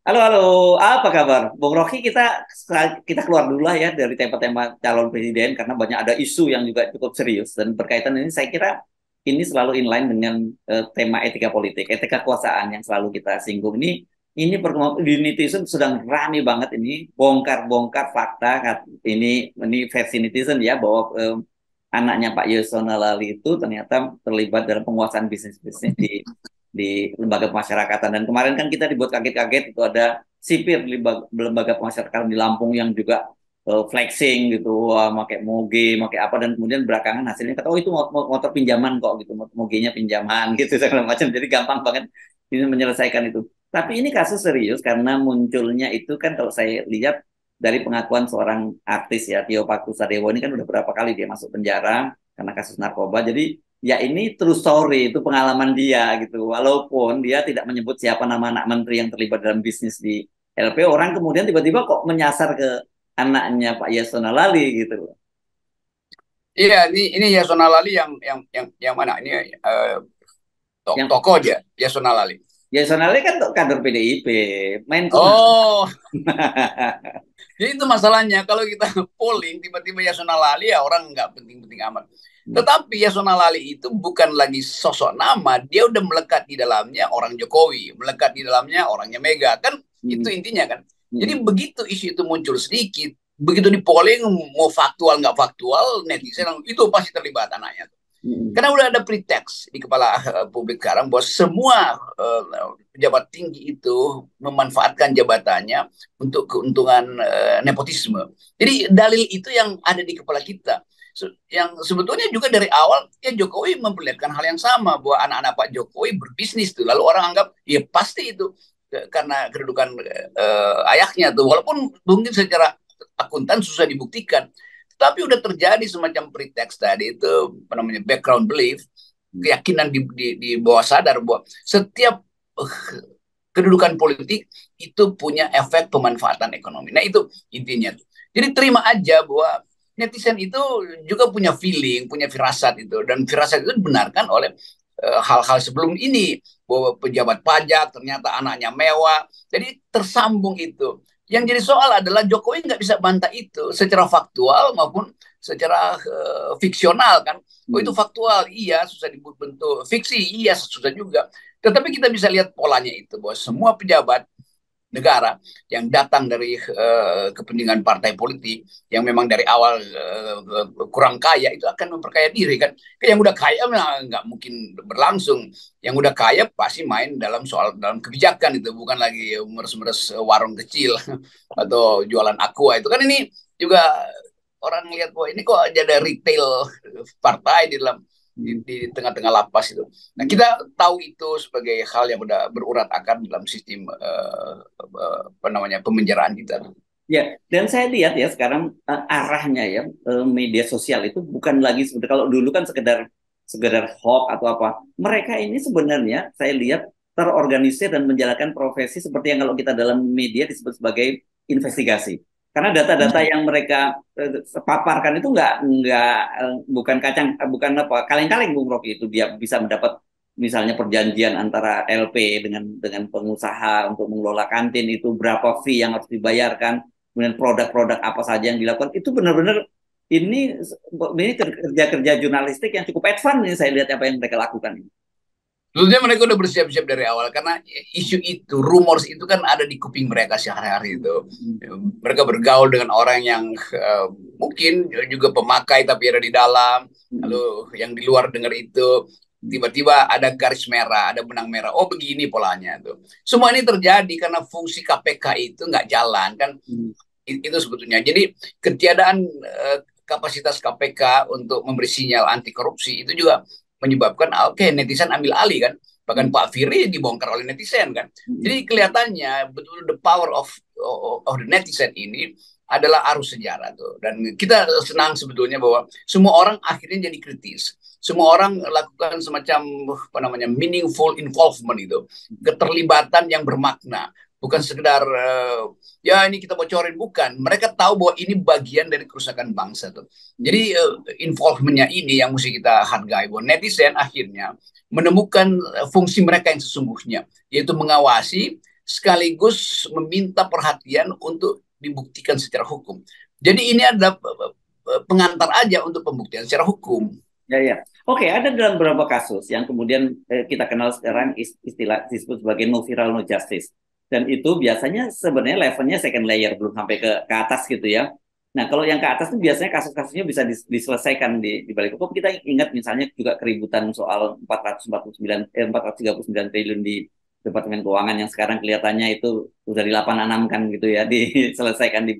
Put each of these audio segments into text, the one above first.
Halo, halo. Apa kabar? Bung Rocky, kita keluar dulu lah ya dari tema-tema calon presiden karena banyak ada isu yang juga cukup serius dan berkaitan ini saya kira ini selalu inline dengan tema etika politik, etika kekuasaan yang selalu kita singgung di netizen sedang rame banget ini bongkar-bongkar fakta ini versi netizen ya bahwa anaknya Pak Yasona Lali itu ternyata terlibat dalam penguasaan bisnis-bisnis di lembaga pemasyarakatan. Dan kemarin kan kita dibuat kaget-kaget itu ada sipir di lembaga pemasyarakatan di Lampung yang juga flexing gitu, wah, pakai moge, pakai apa, dan kemudian belakangan hasilnya kata, oh itu motor pinjaman kok gitu, mogenya pinjaman gitu segala macam. Jadi gampang banget ini menyelesaikan itu. Tapi ini kasus serius karena munculnya itu kan kalau saya lihat dari pengakuan seorang artis ya, Tio Pakusadewo ini kan udah berapa kali dia masuk penjara karena kasus narkoba. Jadi ya ini true story, itu pengalaman dia gitu. Walaupun dia tidak menyebut siapa nama anak menteri yang terlibat dalam bisnis di LP, orang kemudian tiba-tiba kok menyasar ke anaknya Pak Yasona Lali gitu. Iya, ini Yasona Lali yang mana? Ini Yang tokoh aja, Yasona Lali. Yasona Lali kan kader PDIP, Menkumham. Oh, jadi itu masalahnya. Kalau kita polling, tiba-tiba Yasona Lali, ya orang nggak penting-penting amat. Tetapi Yasona Lali itu bukan lagi sosok nama, dia udah melekat di dalamnya orang Jokowi, melekat di dalamnya orangnya Mega, kan itu intinya kan. Jadi begitu isu itu muncul sedikit, begitu di polling mau faktual nggak faktual, netizen itu pasti terlibat anaknya. Karena udah ada pretext di kepala publik sekarang bahwa semua pejabat tinggi itu memanfaatkan jabatannya untuk keuntungan nepotisme. Jadi dalil itu yang ada di kepala kita. Yang sebetulnya juga dari awal ya Jokowi memperlihatkan hal yang sama bahwa anak-anak Pak Jokowi berbisnis tuh. Lalu orang anggap ya pasti itu karena kedudukan ayahnya tuh. Walaupun mungkin secara akuntan susah dibuktikan. Tapi udah terjadi semacam pretext tadi itu apa namanya background belief, keyakinan di bawah sadar bahwa setiap kedudukan politik itu punya efek pemanfaatan ekonomi. Nah itu intinya. Jadi terima aja bahwa netizen itu juga punya feeling, punya firasat itu, dan firasat itu dibenarkan oleh hal-hal sebelum ini bahwa pejabat pajak ternyata anaknya mewah. Jadi tersambung itu. Yang jadi soal adalah Jokowi nggak bisa bantah itu secara faktual maupun secara fiksional kan. Oh itu faktual, iya susah dibentuk. Fiksi, iya susah juga. Tetapi kita bisa lihat polanya itu bahwa semua pejabat negara yang datang dari kepentingan partai politik yang memang dari awal kurang kaya itu akan memperkaya diri kan. Yang udah kaya nggak mungkin berlangsung. Yang udah kaya pasti main dalam kebijakan itu bukan lagi meres-meres warung kecil atau jualan aqua itu kan ini juga orang lihat bahwa ini kok ada retail partai di dalam di tengah-tengah lapas itu. Nah, kita tahu itu sebagai hal yang udah berurat akar dalam sistem apa namanya pemenjaraan kita. Ya, dan saya lihat ya sekarang arahnya ya media sosial itu bukan lagi seperti kalau dulu kan sekedar sekedar hoax atau apa. Mereka ini sebenarnya saya lihat terorganisir dan menjalankan profesi seperti yang kalau kita dalam media disebut sebagai investigasi. Karena data-data yang mereka paparkan itu bukan kacang bukan apa kaleng-kaleng Bung Rocky, itu dia bisa mendapat misalnya perjanjian antara LP dengan pengusaha untuk mengelola kantin, itu berapa fee yang harus dibayarkan, kemudian produk-produk apa saja yang dilakukan, itu benar-benar ini ini kerja-kerja jurnalistik yang cukup advance nih saya lihat apa yang mereka lakukan ini. Tentunya mereka udah bersiap-siap dari awal karena isu itu, rumors itu kan ada di kuping mereka sehari-hari itu. Mereka bergaul dengan orang yang mungkin juga pemakai tapi ada di dalam. Lalu yang di luar dengar itu tiba-tiba ada garis merah, ada benang merah. Oh begini polanya tuh. Semua ini terjadi karena fungsi KPK itu nggak jalan kan. Itu sebetulnya. Jadi ketiadaan kapasitas KPK untuk memberi sinyal anti korupsi itu juga menyebabkan oke netizen ambil alih kan, bahkan Pak Firly dibongkar oleh netizen kan. Jadi kelihatannya betul the power of the netizen ini adalah arus sejarah tuh, dan kita senang sebetulnya bahwa semua orang akhirnya jadi kritis, semua orang lakukan semacam apa namanya meaningful involvement itu, keterlibatan yang bermakna, bukan sekedar ya ini kita bocorin, bukan, mereka tahu bahwa ini bagian dari kerusakan bangsa tuh. Jadi involvementnya ini yang mesti kita hargai, bahwa netizen akhirnya menemukan fungsi mereka yang sesungguhnya, yaitu mengawasi sekaligus meminta perhatian untuk dibuktikan secara hukum. Jadi ini adalah pengantar aja untuk pembuktian secara hukum. Ya, ya. Oke, ada dalam beberapa kasus yang kemudian kita kenal sekarang istilah disebut sebagai no viral no justice. Dan itu biasanya sebenarnya levelnya second layer, belum sampai ke atas gitu ya. Nah, kalau yang ke atas itu biasanya kasus-kasusnya bisa diselesaikan di balik hukum. Kita ingat misalnya juga keributan soal 439 triliun di Departemen Keuangan yang sekarang kelihatannya itu sudah dilapan-anamkan gitu ya, diselesaikan di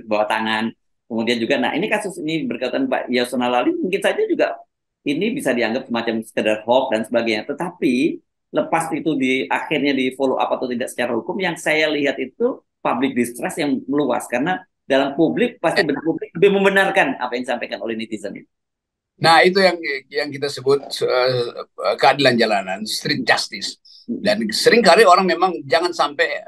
bawah tangan. Kemudian juga, nah ini kasus ini berkaitan Pak Yasona Lawli mungkin saja juga ini bisa dianggap semacam sekedar hoax dan sebagainya. Tetapi lepas itu akhirnya di follow up atau tidak secara hukum, yang saya lihat itu public distrust yang meluas karena dalam publik pasti publik lebih membenarkan apa yang disampaikan oleh netizen itu. Nah, itu yang kita sebut keadilan jalanan, street justice. Dan seringkali orang memang jangan sampai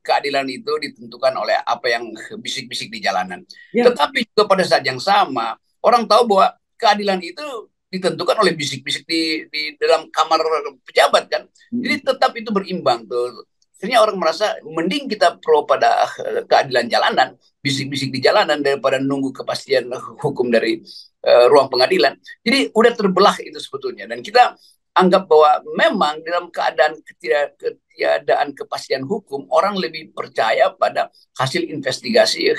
keadilan itu ditentukan oleh apa yang bisik-bisik di jalanan. Ya. Tetapi juga pada saat yang sama, orang tahu bahwa keadilan itu ditentukan oleh bisik-bisik di dalam kamar pejabat kan. Jadi tetap itu berimbang tuh. Akhirnya orang merasa mending kita pro pada keadilan jalanan, bisik-bisik di jalanan daripada nunggu kepastian hukum dari ruang pengadilan. Jadi udah terbelah itu sebetulnya. Dan kita anggap bahwa memang dalam keadaan ketiadaan kepastian hukum, orang lebih percaya pada hasil investigasi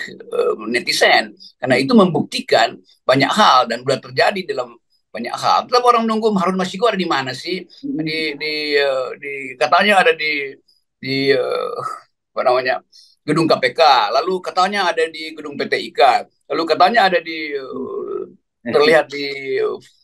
netizen. Karena itu membuktikan banyak hal dan sudah terjadi dalam banyak hal. Tetap orang nunggu Harun Masiku ada di mana sih? Katanya ada di apa namanya, gedung KPK, lalu katanya ada di gedung PT IKA, lalu katanya ada di terlihat di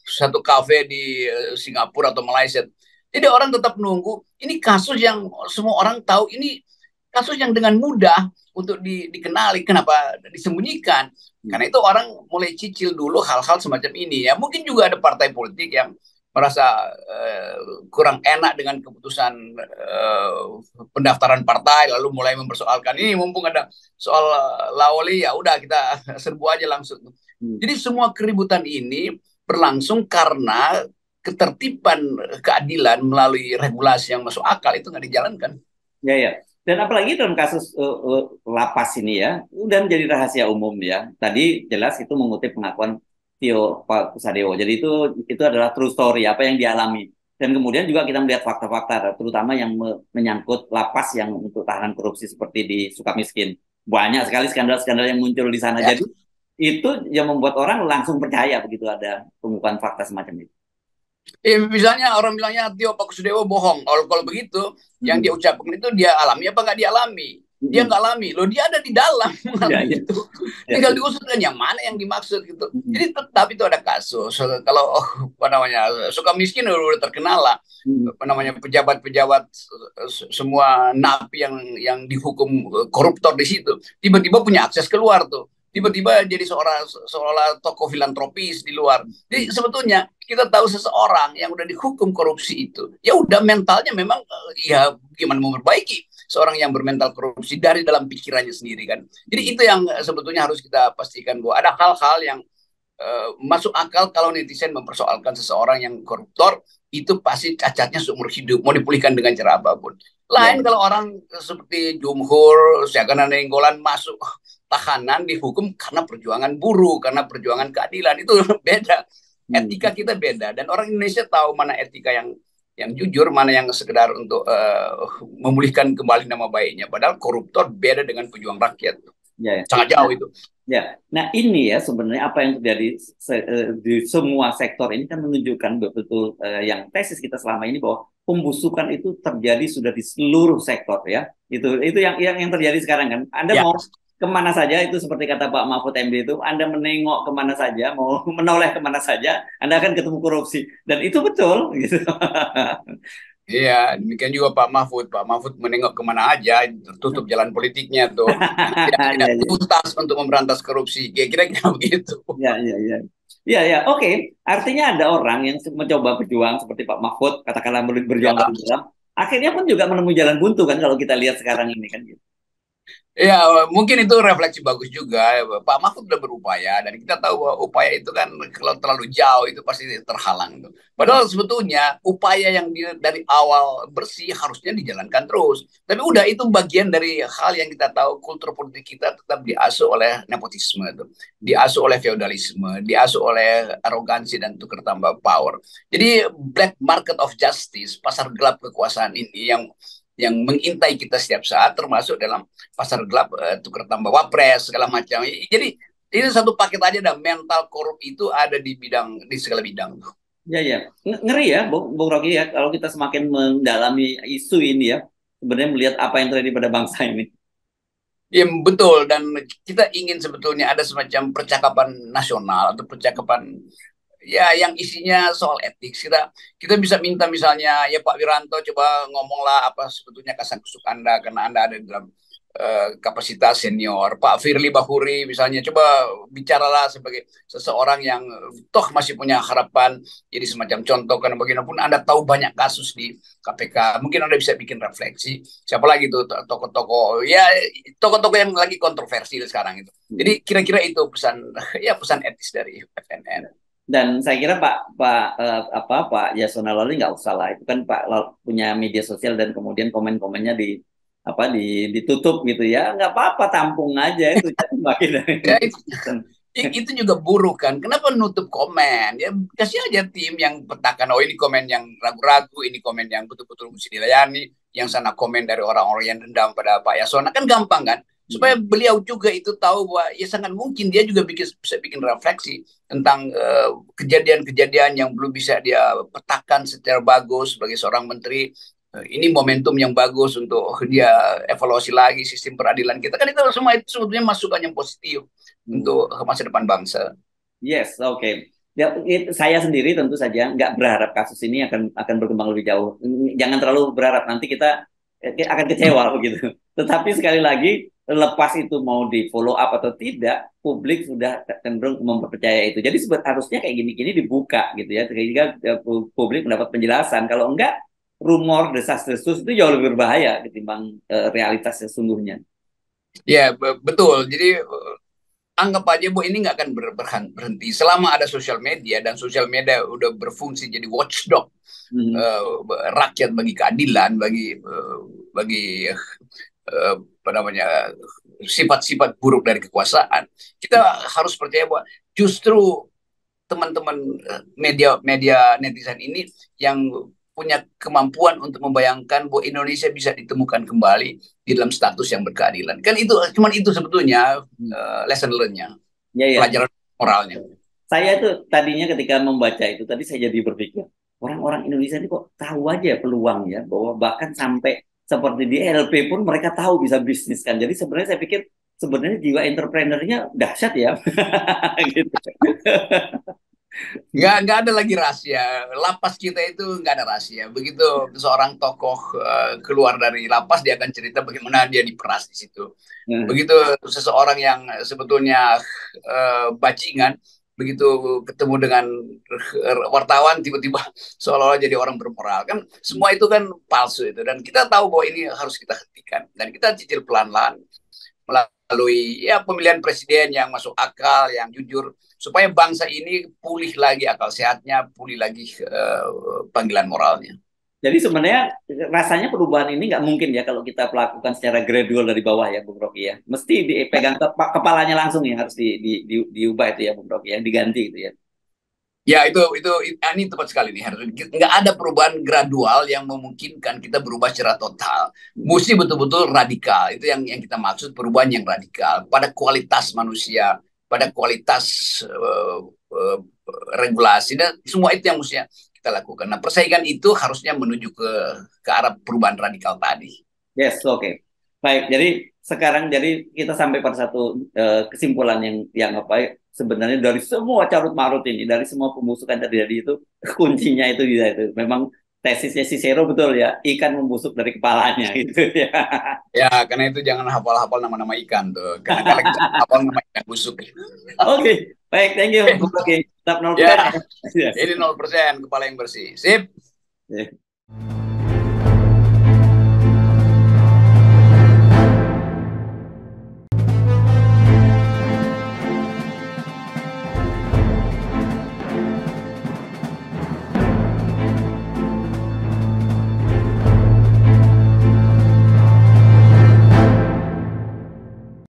satu kafe di Singapura atau Malaysia. Jadi orang tetap nunggu. Ini kasus yang semua orang tahu, ini kasus yang dengan mudah untuk dikenali. Kenapa disembunyikan? Karena itu orang mulai cicil dulu hal-hal semacam ini ya. Mungkin juga ada partai politik yang merasa kurang enak dengan keputusan pendaftaran partai, lalu mulai mempersoalkan ini, mumpung ada soal Lawli ya udah kita serbu aja langsung. Jadi semua keributan ini berlangsung karena ketertiban keadilan melalui regulasi yang masuk akal itu nggak dijalankan. Ya, ya. Dan apalagi dalam kasus lapas ini ya, udah menjadi rahasia umum ya. Tadi jelas itu mengutip pengakuan Tio Pak Kusadewo. Jadi itu adalah true story apa yang dialami. Dan kemudian juga kita melihat fakta-fakta, terutama yang menyangkut lapas yang untuk tahanan korupsi seperti di Sukamiskin. Banyak sekali skandal-skandal yang muncul di sana. Ya. Jadi itu yang membuat orang langsung percaya begitu ada pengungkapan fakta semacam itu. Misalnya orang bilangnya Tio Pak Kusadewo bohong. Kalau begitu, yang dia ucapkan itu dia alami apa nggak dialami? Dia nggak alami, loh dia ada di dalam gitu. Tinggal diusulkan yang mana yang dimaksud gitu. Jadi tetap itu ada kasus. Kalau apa namanya Sukamiskin udah terkenal lah, apa namanya pejabat-pejabat semua napi yang dihukum koruptor di situ, tiba-tiba punya akses keluar tuh. Tiba-tiba jadi seolah tokoh filantropis di luar. Jadi sebetulnya kita tahu seseorang yang udah dihukum korupsi itu, ya udah mentalnya memang ya gimana mau memperbaiki seorang yang bermental korupsi dari dalam pikirannya sendiri kan. Jadi itu yang sebetulnya harus kita pastikan bahwa ada hal-hal yang masuk akal kalau netizen mempersoalkan seseorang yang koruptor, itu pasti cacatnya seumur hidup, mau dipulihkan dengan cara apapun. Lain kalau orang seperti Jumhur, Syahgana Nainggolan masuk tahanan dihukum karena perjuangan buruh, karena perjuangan keadilan, itu beda. Etika kita beda, dan orang Indonesia tahu mana etika yang jujur, mana yang sekedar untuk memulihkan kembali nama baiknya. Padahal koruptor beda dengan pejuang rakyat. Ya. Sangat jauh itu. Ya, nah ini ya sebenarnya apa yang terjadi di semua sektor ini kan menunjukkan betul-betul yang tesis kita selama ini bahwa pembusukan itu terjadi sudah di seluruh sektor ya. Itu yang terjadi sekarang kan. Anda mau kemana saja itu seperti kata Pak Mahfud MD itu, Anda menengok kemana saja, mau menoleh kemana saja, Anda akan ketemu korupsi, dan itu betul gitu. Iya, demikian juga Pak Mahfud. Pak Mahfud menengok kemana aja, tertutup jalan politiknya tuh. Tidak tuntas untuk memberantas korupsi. Kira-kira begitu. Ya. Oke. Artinya ada orang yang mencoba berjuang seperti Pak Mahfud, katakanlah berjuang dalam. Akhirnya pun juga menemui jalan buntu kan kalau kita lihat sekarang ini kan gitu. Ya, mungkin itu refleksi bagus juga. Pak Mahfud sudah berupaya dan kita tahu bahwa upaya itu kan kalau terlalu jauh itu pasti terhalang tuh. Padahal sebetulnya upaya yang dari awal bersih harusnya dijalankan terus. Tapi udah itu bagian dari hal yang kita tahu kultur politik kita tetap diasuh oleh nepotisme tuh. Diasuh oleh feodalisme, diasuh oleh arogansi dan tukar tambah power. Jadi black market of justice, pasar gelap kekuasaan ini yang mengintai kita setiap saat termasuk dalam pasar gelap tukar tambah wapres segala macam. Jadi ini satu paket aja dan mental korup itu ada di segala bidang tuh. Ya, ya. Ngeri ya, Bung Rocky ya, kalau kita semakin mendalami isu ini ya, sebenarnya melihat apa yang terjadi pada bangsa ini. Ya betul dan kita ingin sebetulnya ada semacam percakapan nasional atau percakapan ya yang isinya soal etik. Kita bisa minta misalnya ya Pak Wiranto coba ngomonglah apa sebetulnya kasan kusuk Anda karena Anda ada di dalam kapasitas senior. Pak Firly Bahuri misalnya coba bicaralah sebagai seseorang yang toh masih punya harapan jadi semacam contoh karena bagaimanapun Anda tahu banyak kasus di KPK. Mungkin Anda bisa bikin refleksi. Siapa lagi tuh tokoh-tokoh ya tokoh-tokoh yang lagi kontroversial sekarang itu. Jadi kira-kira itu pesan ya pesan etis dari FNN. Dan saya kira Pak Yasona Lawli nggak usah lah, itu kan punya media sosial dan kemudian komen-komennya ditutup gitu ya, nggak apa-apa, tampung aja itu jadi makin Ya, itu juga buruk kan. Kenapa nutup komen? Ya kasih aja tim yang petakan. Oh ini komen yang ragu-ragu, ini komen yang betul-betul mesti dilayani. Yang sana komen dari orang-orang yang dendam pada Pak Yasona kan gampang kan. Supaya beliau juga itu tahu bahwa ya sangat mungkin dia juga bisa bikin refleksi tentang kejadian-kejadian yang belum bisa dia petakan secara bagus sebagai seorang menteri. Ini momentum yang bagus untuk dia evaluasi lagi sistem peradilan kita kan itu semua itu sebetulnya masukan yang positif untuk masa depan bangsa. Yes, oke. Okay. Ya, saya sendiri tentu saja nggak berharap kasus ini akan berkembang lebih jauh. Jangan terlalu berharap, nanti kita akan kecewa begitu. Tetapi sekali lagi, lepas itu mau di follow up atau tidak, publik sudah cenderung mempercaya itu. Jadi harusnya kayak gini-gini dibuka gitu ya, sehingga publik mendapat penjelasan. Kalau enggak, rumor desas-desus itu jauh lebih berbahaya ketimbang realitas sesungguhnya. Ya, betul. Jadi anggap aja Bu ini nggak akan berhenti selama ada sosial media dan sosial media udah berfungsi jadi watchdog rakyat bagi keadilan, bagi apa namanya sifat-sifat buruk dari kekuasaan. Kita harus percaya bahwa justru teman-teman media netizen ini yang punya kemampuan untuk membayangkan bahwa Indonesia bisa ditemukan kembali di dalam status yang berkeadilan. Kan itu cuman itu sebetulnya lesson learn-nya, Ya, ya. pelajaran moralnya. Saya itu tadinya ketika membaca itu tadi saya jadi berpikir, orang-orang Indonesia ini kok tahu aja peluang ya, bahwa bahkan sampai seperti di LP pun mereka tahu bisa bisnis kan. Jadi sebenarnya saya pikir sebenarnya jiwa entrepreneurnya dahsyat ya. Gitu. Nggak ada lagi rahasia. Lapas kita itu nggak ada rahasia. Begitu seorang tokoh keluar dari lapas, dia akan cerita bagaimana dia diperas di situ. Begitu seseorang yang sebetulnya bajingan, begitu ketemu dengan wartawan, tiba-tiba seolah-olah jadi orang bermoral. Kan semua itu kan palsu itu. Dan kita tahu bahwa ini harus kita hentikan. Dan kita cicil pelan-pelan melalui ya pemilihan presiden yang masuk akal, yang jujur, supaya bangsa ini pulih lagi akal sehatnya, pulih lagi panggilan moralnya. Jadi sebenarnya rasanya perubahan ini nggak mungkin ya kalau kita lakukan secara gradual dari bawah ya, Bung Rocky ya. Mesti dipegang kepalanya langsung ya, harus diubah itu ya, Bung Rocky, yang diganti itu ya. Ya ini tepat sekali nih. Harus nggak ada perubahan gradual yang memungkinkan kita berubah secara total. Mesti betul-betul radikal. Itu yang kita maksud perubahan yang radikal pada kualitas manusia, pada kualitas uh, regulasi dan semua itu yang mesti kita lakukan. Nah, persaingan itu harusnya menuju ke arah perubahan radikal tadi. Yes, oke. Okay. Baik, jadi kita sampai pada satu kesimpulan yang apa, sebenarnya dari semua carut marut ini, dari semua pembusukan terjadi itu, kuncinya itu dia itu. Memang tesisnya Cicero betul ya, ikan membusuk dari kepalanya gitu ya. Ya, karena itu jangan hafal-hafal nama-nama ikan tuh. Karena kalau kita hafal nama ikan busuk. Oke, baik, thank you. Oke, tetap 0%. Ya, ini 0% kepala yang bersih. Sip. Yeah.